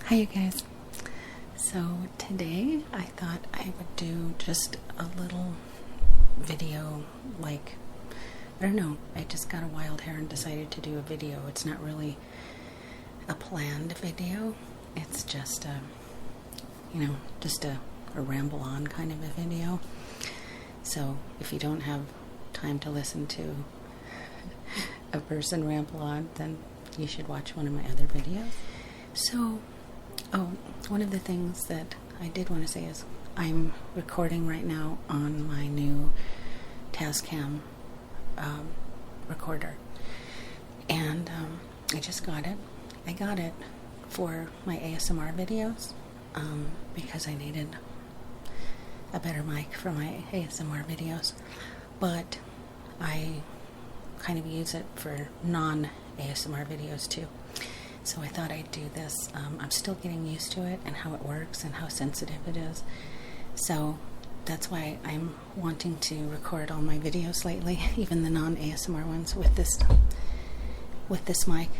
Hi you guys. So today I thought I would do just a little video, like, I don't know, I just got a wild hair and decided to do a video. It's not really a planned video. It's just a, just a ramble on kind of a video. So if you don't have time to listen to a person ramble on, then you should watch one of my other videos. So, one of the things that I did want to say is I'm recording right now on my new Tascam recorder, and I just got it. I got it for my ASMR videos because I needed a better mic for my ASMR videos, but I kind of use it for non-ASMR videos too. So I thought I'd do this. I'm still getting used to it and how it works and how sensitive it is. So that's why I'm wanting to record all my videos lately, even the non-ASMR ones, with this mic,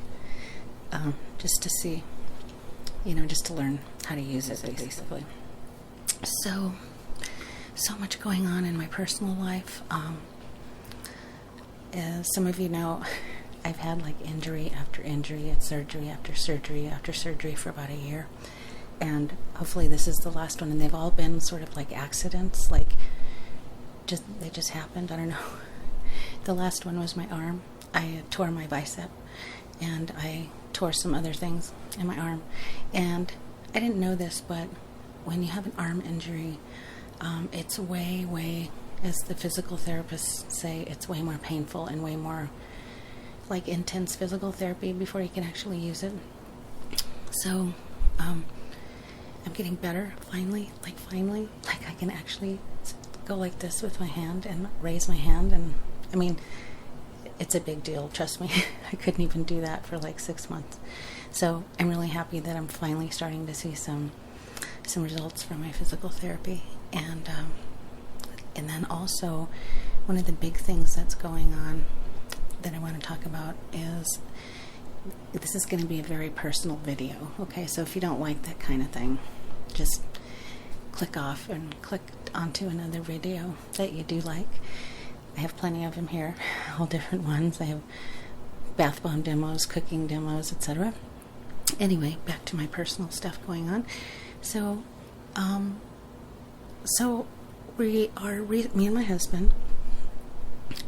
just to see, just to learn how to use it, basically. So much going on in my personal life. As some of you know, I've had like injury after injury and surgery after surgery after surgery for about a year, and hopefully this is the last one. And they've all been sort of like accidents, like they just happened. I don't know. The last one was my arm. I tore my bicep, and I tore some other things in my arm. And I didn't know this, but when you have an arm injury, it's way, as the physical therapists say, it's way more painful and way more like intense physical therapy before you can actually use it. So I'm getting better finally. Like I can actually go like this with my hand and raise my hand, and I mean, it's a big deal, trust me. I couldn't even do that for like 6 months. So I'm really happy that I'm finally starting to see some results from my physical therapy. And then also one of the big things that's going on that I want to talk about is, this is going to be a very personal video, okay? So if you don't like that kind of thing, just click off and click onto another video that you do like. I have plenty of them here, all different ones. I have bath bomb demos, cooking demos, etc. Anyway, back to my personal stuff going on. So me and my husband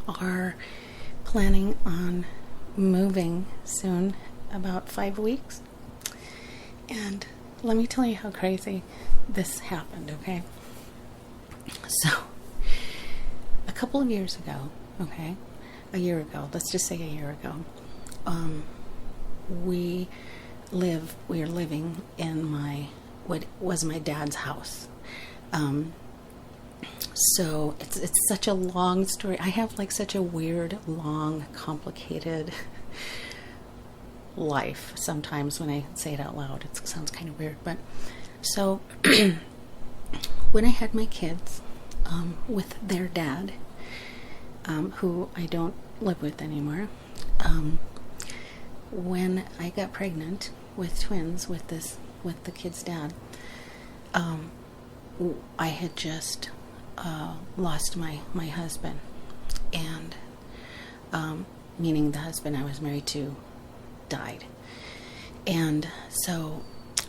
are planning on moving soon, about 5 weeks. And let me tell you how crazy this happened, okay? So, a couple of years ago, okay, a year ago, let's just say a year ago, we are living in what was my dad's house. So it's such a long story. I have like such a weird, long, complicated life. Sometimes when I say it out loud, it sounds kind of weird. But so when I had my kids with their dad, who I don't live with anymore, when I got pregnant with twins with the kid's dad, I had just lost my husband, and meaning the husband I was married to died. And so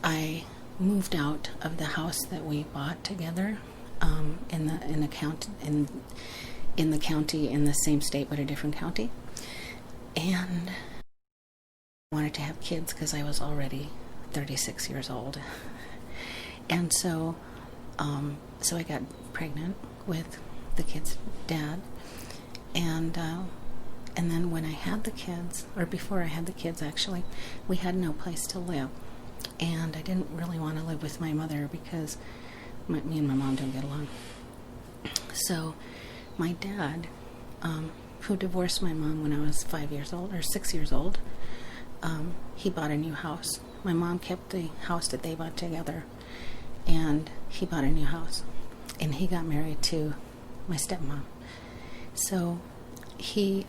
I moved out of the house that we bought together in the county, in the same state but a different county. And I wanted to have kids because I was already 36 years old. And so I got pregnant with the kid's dad, and then when I had the kids, or before I had the kids actually, we had no place to live, and I didn't really want to live with my mother because me and my mom don't get along. So my dad, who divorced my mom when I was 5 years old or 6 years old, he bought a new house. My mom kept the house that they bought together, and he bought a new house, and he got married to my stepmom. So he's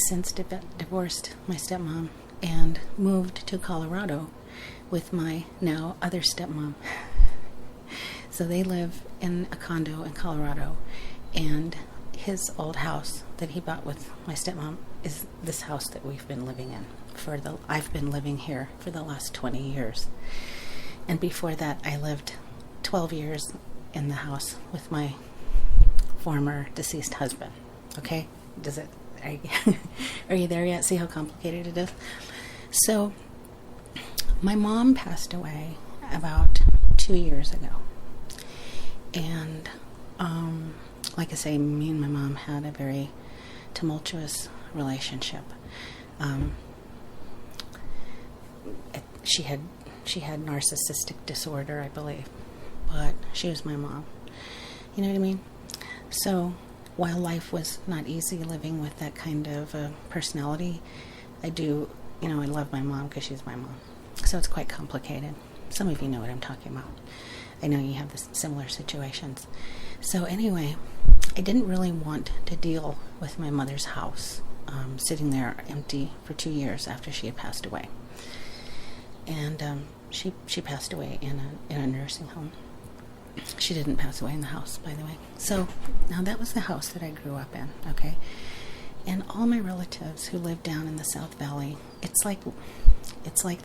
since divorced my stepmom and moved to Colorado with my now other stepmom. So they live in a condo in Colorado, and his old house that he bought with my stepmom is this house that we've been living in I've been living here for the last 20 years. And before that, I lived 12 years in the house with my former deceased husband. Okay? Are you there yet? See how complicated it is? So, my mom passed away about 2 years ago. And, like I say, me and my mom had a very tumultuous relationship. She had narcissistic disorder, I believe, but she was my mom. You know what I mean? So, while life was not easy living with that kind of personality, I love my mom because she's my mom. So it's quite complicated. Some of you know what I'm talking about. I know you have similar situations. So anyway, I didn't really want to deal with my mother's house sitting there empty for 2 years after she had passed away. And she passed away in a nursing home. She didn't pass away in the house, by the way. So now that was the house that I grew up in, okay? And all my relatives who lived down in the South Valley, it's like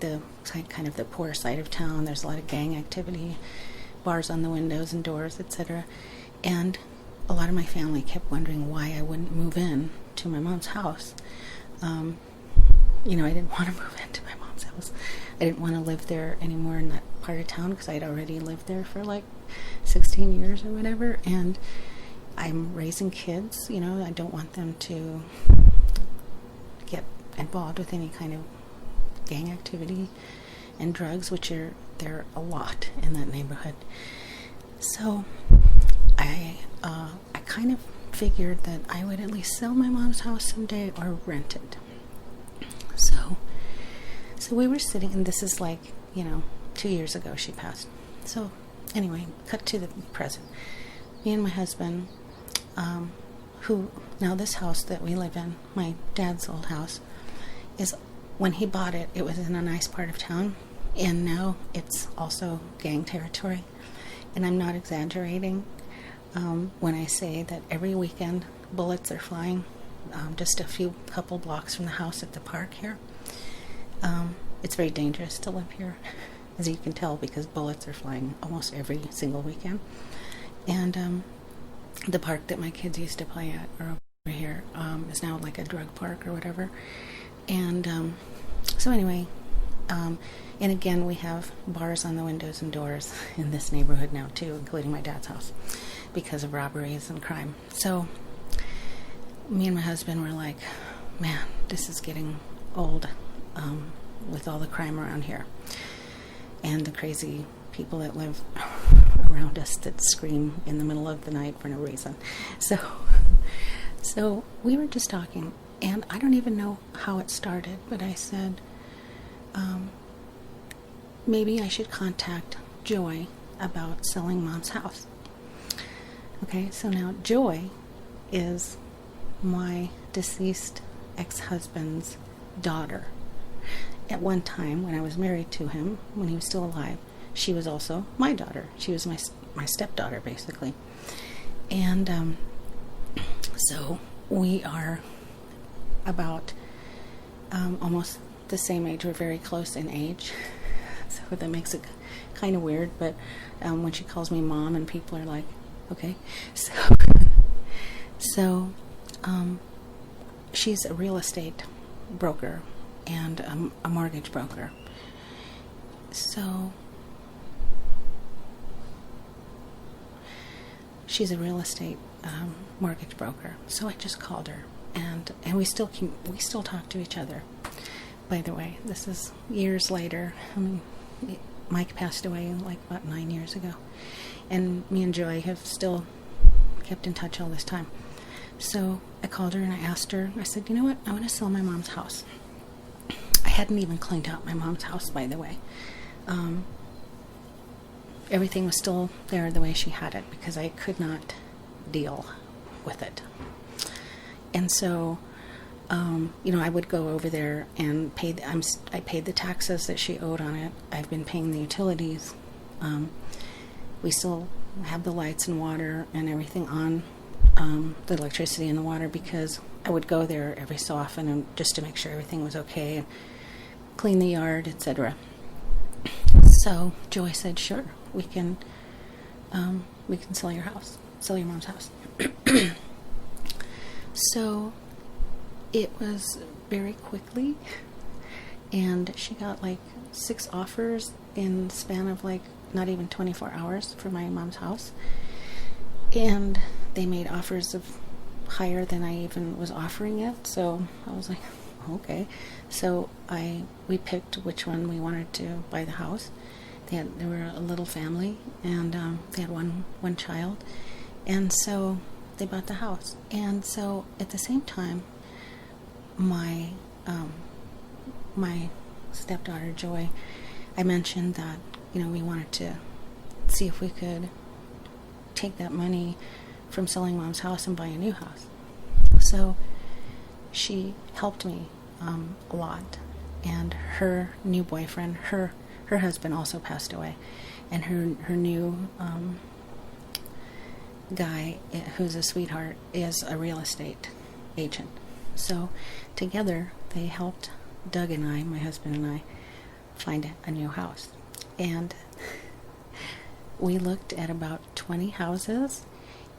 the kind of the poor side of town. There's a lot of gang activity, bars on the windows and doors, etc. And a lot of my family kept wondering why I wouldn't move in to my mom's house. I didn't want to move into my mom's house. I didn't want to live there anymore in that part of town because I'd already lived there for like 16 years or whatever. And I'm raising kids, I don't want them to get involved with any kind of gang activity and drugs, which there a lot in that neighborhood. So I kind of figured that I would at least sell my mom's house someday or rent it. So we were sitting, and this is 2 years ago she passed. So anyway, cut to the present. Me and my husband, who, now this house that we live in, my dad's old house, is, when he bought it, it was in a nice part of town, and now it's also gang territory. And I'm not exaggerating when I say that every weekend bullets are flying just a couple blocks from the house at the park here. It's very dangerous to live here, as you can tell, because bullets are flying almost every single weekend. And the park that my kids used to play at over here is now like a drug park or whatever. And so anyway, and again, we have bars on the windows and doors in this neighborhood now too, including my dad's house, because of robberies and crime. So me and my husband were like, man, this is getting old with all the crime around here and the crazy people that live around us that scream in the middle of the night for no reason. So we were just talking, and I don't even know how it started, but I said, maybe I should contact Joy about selling Mom's house. Okay, so now Joy is my deceased ex-husband's daughter. At one time, when I was married to him, when he was still alive, she was also my daughter. She was my stepdaughter, basically. And so we are about almost the same age. We're very close in age, so that makes it kind of weird. But when she calls me Mom, and people are like, okay. So she's a real estate broker and a mortgage broker. So she's a real estate mortgage broker. So I just called her, and we still talk to each other. By the way, this is years later. I mean, Mike passed away like about 9 years ago, and me and Joy have still kept in touch all this time. So I called her and I asked her, I said, you know what, I want to sell my mom's house. I hadn't even cleaned out my mom's house, by the way. Everything was still there the way she had it, because I could not deal with it. And so I would go over there and pay. I paid the taxes that she owed on it. I've been paying the utilities. We still have the lights and water and everything on, the electricity and the water, because I would go there every so often and just to make sure everything was okay and clean the yard, etc. So Joy said, "Sure, we can sell your house, sell your mom's house." So it was very quickly, and she got like 6 offers in the span of like not even 24 hours for my mom's house. And they made offers of higher than I even was offering it. So I was like, okay. So we picked which one we wanted to buy the house. They were a little family, and they had one child. And so they bought the house. And so at the same time, my stepdaughter Joy, I mentioned that we wanted to see if we could take that money from selling mom's house and buy a new house. So she helped me a lot, and her new boyfriend, her husband also passed away, and her new guy, who's a sweetheart, is a real estate agent. So together they helped Doug and I, my husband and I, find a new house. And we looked at about 20 houses,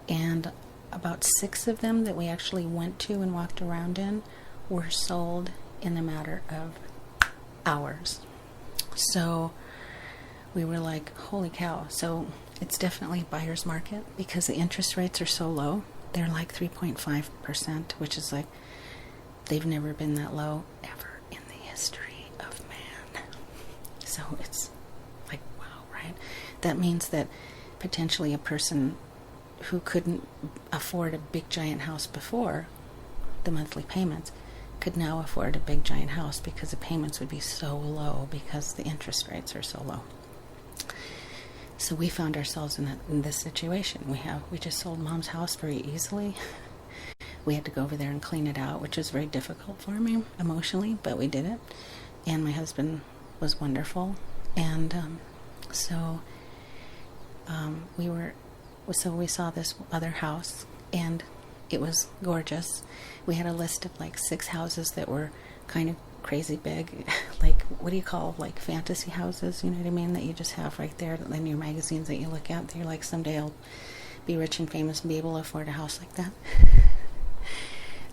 and about 6 of them that we actually went to and walked around in were sold in a matter of hours. So we were like, holy cow. So it's definitely buyer's market, because the interest rates are so low. They're like 3.5%, which is like, they've never been that low ever in the history of man. So it's like, wow, right? That means that potentially a person who couldn't afford a big giant house before, the monthly payments, could now afford a big giant house, because the payments would be so low because the interest rates are so low. So we found ourselves in this situation. We just sold mom's house very easily. We had to go over there and clean it out, which was very difficult for me emotionally, but we did it. And my husband was wonderful. And so we saw this other house, and it was gorgeous. We had a list of like 6 houses that were kind of crazy big, like, what do you call, like fantasy houses, you know what I mean, that you just have right there in your magazines that you look at, that you're like, someday I'll be rich and famous and be able to afford a house like that.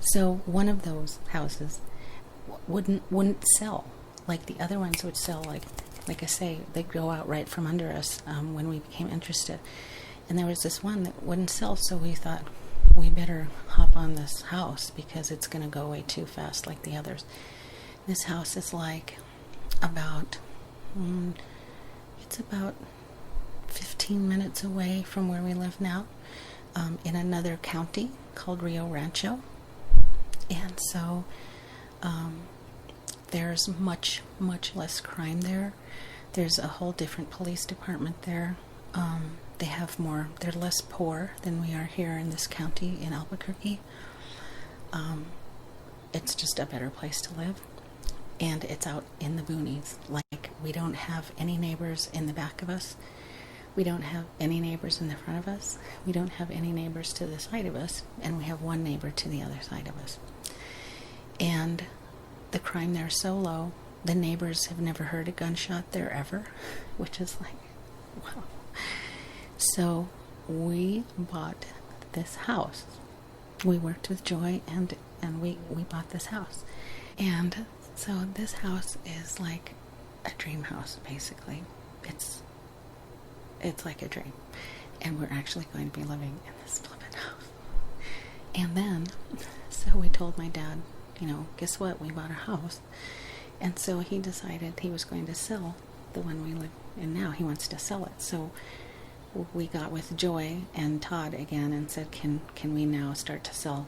So one of those houses wouldn't sell like the other ones would sell. Like I say, they'd go out right from under us when we became interested. And there was this one that wouldn't sell, so we thought, we better hop on this house because it's going to go away too fast like the others. This house is like it's about 15 minutes away from where we live now, in another county called Rio Rancho. And so there's much, much less crime there. There's a whole different police department there. They're less poor than we are here in this county in Albuquerque. It's just a better place to live. And it's out in the boonies. Like, we don't have any neighbors in the back of us. We don't have any neighbors in the front of us. We don't have any neighbors to the side of us. And we have one neighbor to the other side of us. And the crime there is so low. The neighbors have never heard a gunshot there ever, which is like, wow. So we bought this house. We worked with Joy, and we bought this house. And so this house is like a dream house, basically. It's like a dream. And we're actually going to be living in this flippin' house. And then, so we told my dad, guess what? We bought a house. And so he decided he was going to sell the one we live in now. He wants to sell it. So we got with Joy and Todd again and said, can we now start to sell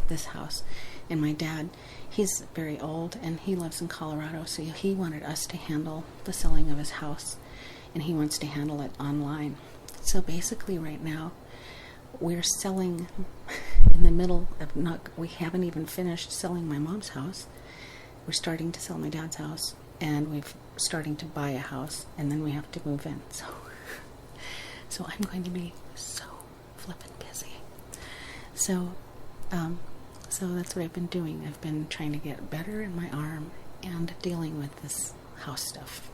this house? And my dad, he's very old and he lives in Colorado, so he wanted us to handle the selling of his house, and he wants to handle it online. So basically right now we're selling in the middle of we haven't even finished selling my mom's house. We're starting to sell my dad's house, and we're starting to buy a house, and then we have to move in. So I'm going to be so flippin' busy. So that's what I've been doing. I've been trying to get better in my arm and dealing with this house stuff.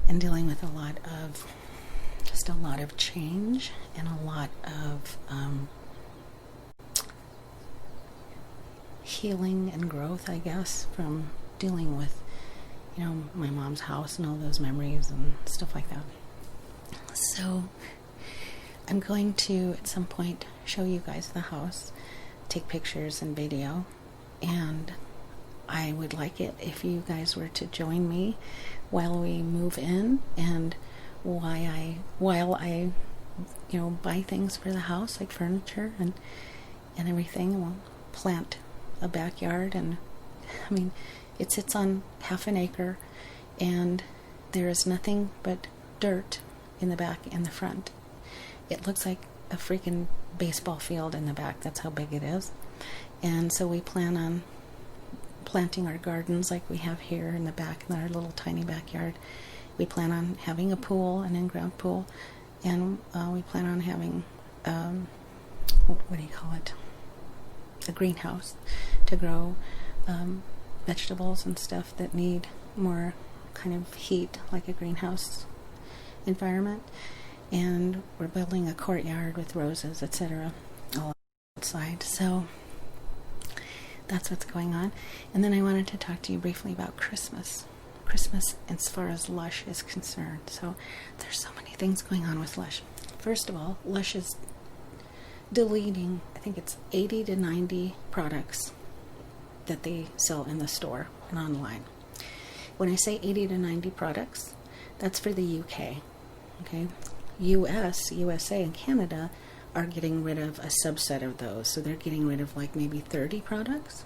And dealing with a lot of change and a lot of healing and growth, I guess, from dealing with, my mom's house and all those memories and stuff like that. So I'm going to, at some point, show you guys the house, take pictures and video, and I would like it if you guys were to join me while we move in, and while I buy things for the house, like furniture and everything. We'll plant a backyard, and it sits on half an acre, and there is nothing but dirt in the back and the front. It looks like a freaking baseball field in the back. That's how big it is. And so we plan on planting our gardens like we have here in the back in our little tiny backyard. We plan on having a pool, an in-ground pool, and we plan on having what do you call it? A greenhouse to grow vegetables and stuff that need more kind of heat, like a greenhouse environment. And we're building a courtyard with roses, etc., all outside. So that's what's going on. And then I wanted to talk to you briefly about Christmas as far as Lush is concerned. So there's so many things going on with Lush. First of all, Lush is deleting, I think it's 80 to 90 products that they sell in the store and online. When I say 80 to 90 products, that's for the UK. Okay? USA, and Canada are getting rid of a subset of those. So they're getting rid of like maybe 30 products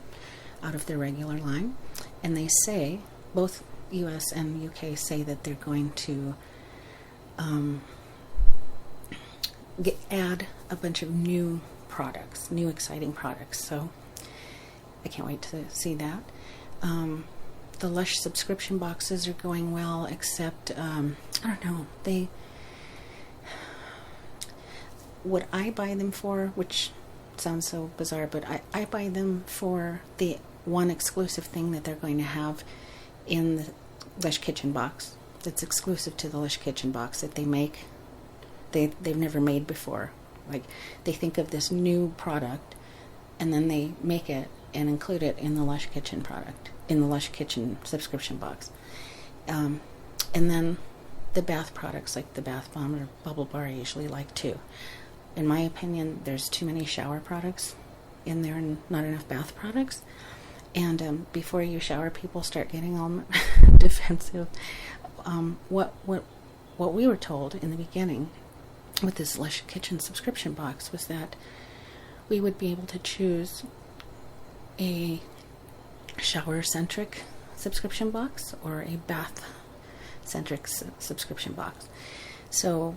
out of their regular line. And they say, both US and UK say that they're going to add a bunch of new products, new exciting products. So I can't wait to see that. The Lush subscription boxes are going well, except, I don't know, what I buy them for, which sounds so bizarre, but I buy them for the one exclusive thing that they're going to have in the Lush Kitchen box that's exclusive to the Lush Kitchen box that they make. They've never made before. Like, they think of this new product and then they make it and include it in the Lush Kitchen product, in the Lush Kitchen subscription box. And then the bath products, like the bath bomb or bubble bar, I usually like too. In my opinion, there's too many shower products in there and not enough bath products. And before you shower, people start getting all defensive. What we were told in the beginning with this Lush Kitchen subscription box was that we would be able to choose a shower-centric subscription box or a bath-centric subscription box. So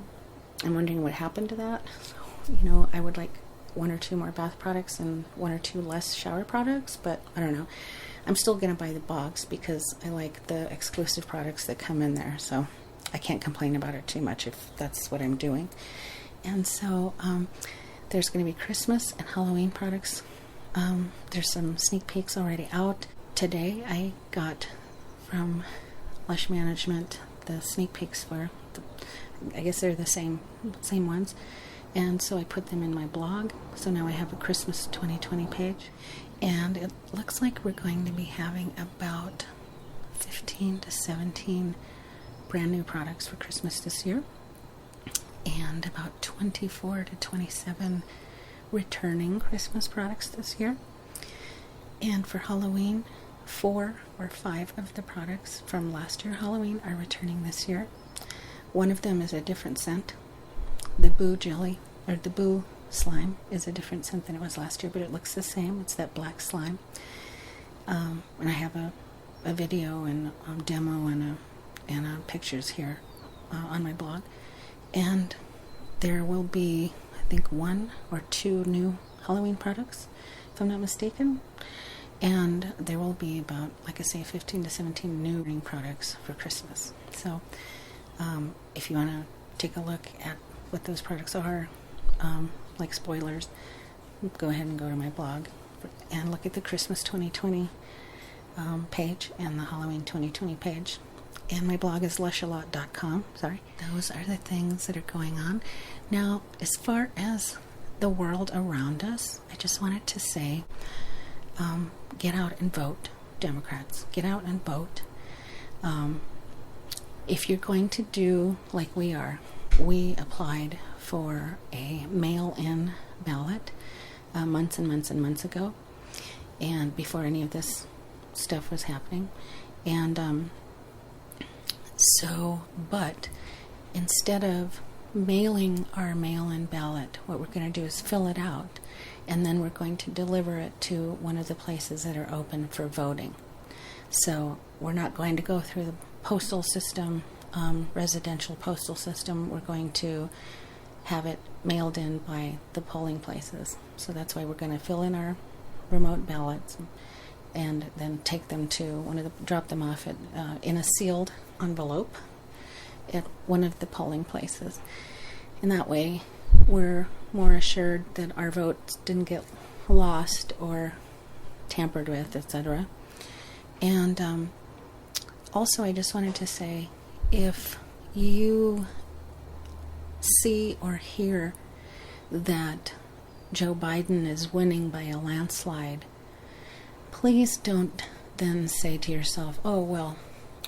I'm wondering what happened to that. I would like one or two more bath products and one or two less shower products, but I don't know. I'm still going to buy the box because I like the exclusive products that come in there, so I can't complain about it too much if that's what I'm doing. And so there's going to be Christmas and Halloween products. There's some sneak peeks already out. Today I got from Lush Management the sneak peeks for, I guess they're the same ones. And so I put them in my blog. So now I have a Christmas 2020 page. And it looks like we're going to be having about 15 to 17 brand new products for Christmas this year. And about 24 to 27 returning Christmas products this year. And for Halloween, 4 or 5 of the products from last year Halloween are returning this year. One of them is a different scent. The Boo Jelly, or the Boo Slime, is a different scent than it was last year, but it looks the same. It's that black slime. And I have a video and demo and pictures here on my blog. And there will be think 1 or 2 new Halloween products, if I'm not mistaken. And there will be about, like I say, 15 to 17 new ring products for Christmas. So if you want to take a look at what those products are, like spoilers, go ahead and go to my blog and look at the Christmas 2020 page and the Halloween 2020 page. And my blog is lushalot.com. Sorry. Those are the things that are going on. Now, as far as the world around us, I just wanted to say, get out and vote, Democrats. Get out and vote. If you're going to do like we are, we applied for a mail-in ballot months and months and months ago, and before any of this stuff was happening. And but instead of mailing our mail-in ballot, what we're going to do is fill it out, and then we're going to deliver it to one of the places that are open for voting. So we're not going to go through the postal system, residential postal system. We're going to have it mailed in by the polling places. So that's why we're going to fill in our remote ballots and then take them to drop them off in a sealed envelope at one of the polling places. And that way we're more assured that our votes didn't get lost or tampered with, etc. And also, I just wanted to say, if you see or hear that Joe Biden is winning by a landslide, please don't then say to yourself, oh, well,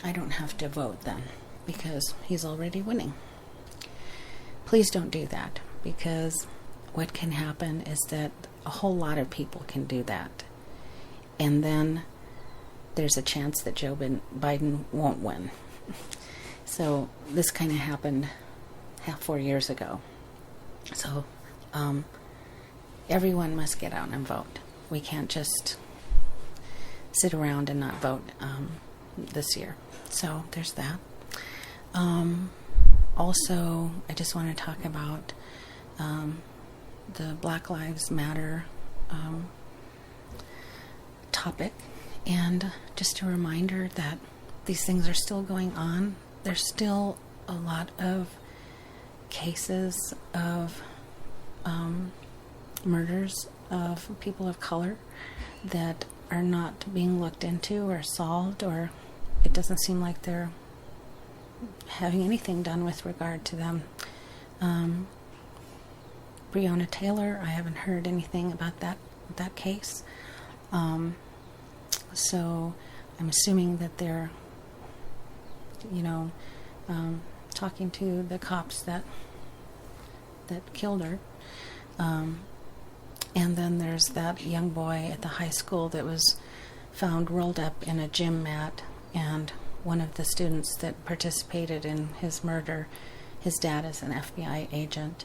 I don't have to vote then because he's already winning. Please don't do that, because what can happen is that a whole lot of people can do that. And then there's a chance that Joe Biden won't win. So this kind of happened 4 years ago. So everyone must get out and vote. We can't just sit around and not vote this year. So there's that. Also, I just want to talk about the Black Lives Matter topic, and just a reminder that these things are still going on. There's still a lot of cases of murders of people of color that are not being looked into or solved, or it doesn't seem like they're having anything done with regard to them. Breonna Taylor, I haven't heard anything about that case. So I'm assuming that they're, talking to the cops that killed her. And then there's that young boy at the high school that was found rolled up in a gym mat, and one of the students that participated in his murder, his dad is an FBI agent,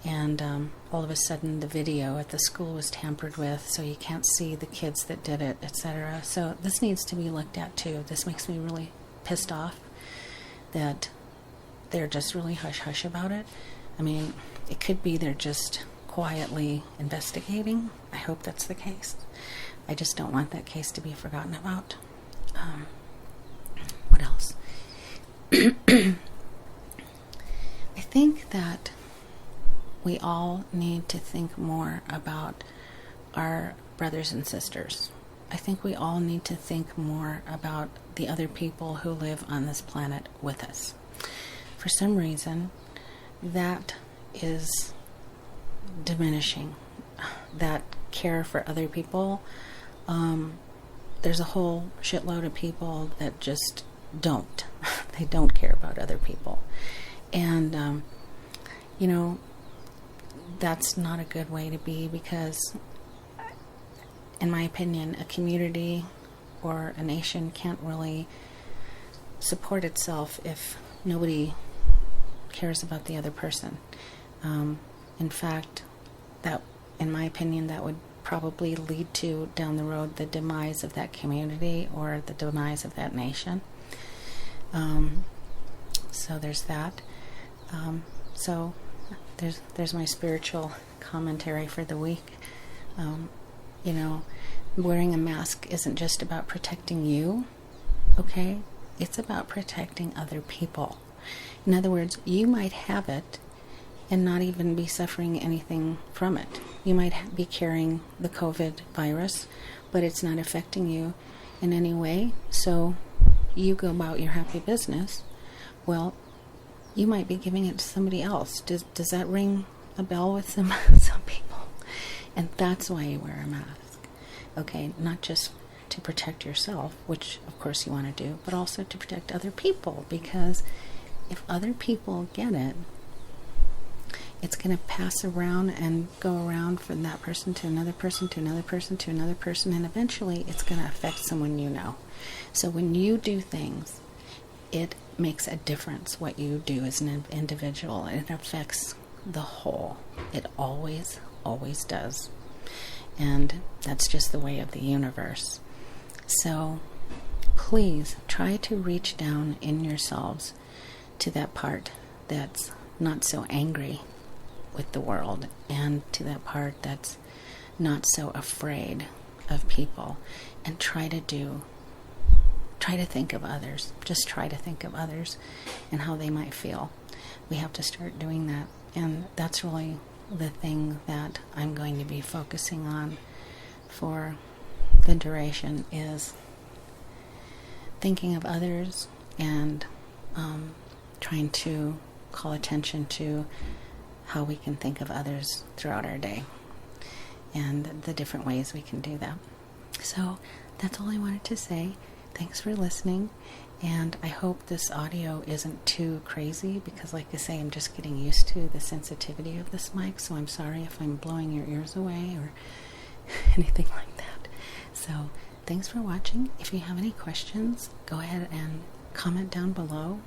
and all of a sudden the video at the school was tampered with, so you can't see the kids that did it, etc. So this needs to be looked at too. This makes me really pissed off that they're just really hush-hush about it. I mean, it could be they're just quietly investigating. I hope that's the case. I just don't want that case to be forgotten about. What else? I think that we all need to think more about our brothers and sisters. I think we all need to think more about the other people who live on this planet with us. For some reason, that is diminishing. That care for other people. There's a whole shitload of people that just don't. They don't care about other people. And, that's not a good way to be, because, in my opinion, a community or a nation can't really support itself if nobody cares about the other person. In fact, that, in my opinion, that would probably lead to, down the road, the demise of that community or the demise of that nation. So there's that. So there's my spiritual commentary for the week. You know, wearing a mask isn't just about protecting you, okay? It's about protecting other people. In other words, you might have it and not even be suffering anything from it. You might be carrying the COVID virus, but it's not affecting you in any way, so you go about your happy business. Well, you might be giving it to somebody else. Does that ring a bell with some people? And that's why you wear a mask. Okay, not just to protect yourself, which of course you want to do, but also to protect other people, because if other people get it, it's going to pass around and go around from that person to another person to another person to another person, and eventually it's going to affect someone you know. So when you do things, it makes a difference what you do as an individual. It affects the whole. It always, always does. And that's just the way of the universe. So please try to reach down in yourselves to that part that's not so angry with the world, and to that part that's not so afraid of people, and try to think of others. Just try to think of others and how they might feel. We have to start doing that, and that's really the thing that I'm going to be focusing on for the duration, is thinking of others and trying to call attention to how we can think of others throughout our day and the different ways we can do that. So that's all I wanted to say. Thanks for listening, and I hope this audio isn't too crazy, because like I say, I'm just getting used to the sensitivity of this mic, so I'm sorry if I'm blowing your ears away or anything like that. So thanks for watching. If you have any questions, go ahead and comment down below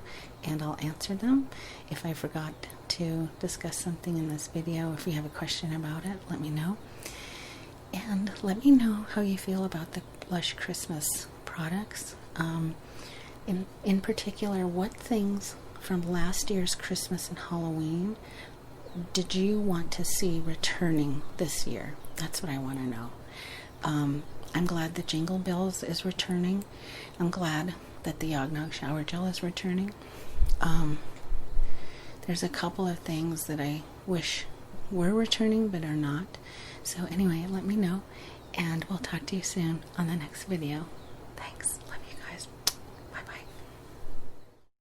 and I'll answer them. If I forgot to discuss something in this video, if you have a question about it, let me know. And let me know how you feel about the Lush Christmas products. In particular, what things from last year's Christmas and Halloween did you want to see returning this year? That's what I want to know. I'm glad the Jingle Bells is returning. I'm glad that the Yog Shower Gel is returning. There's a couple of things that I wish were returning but are not. So anyway, let me know, and we'll talk to you soon on the next video. Thanks.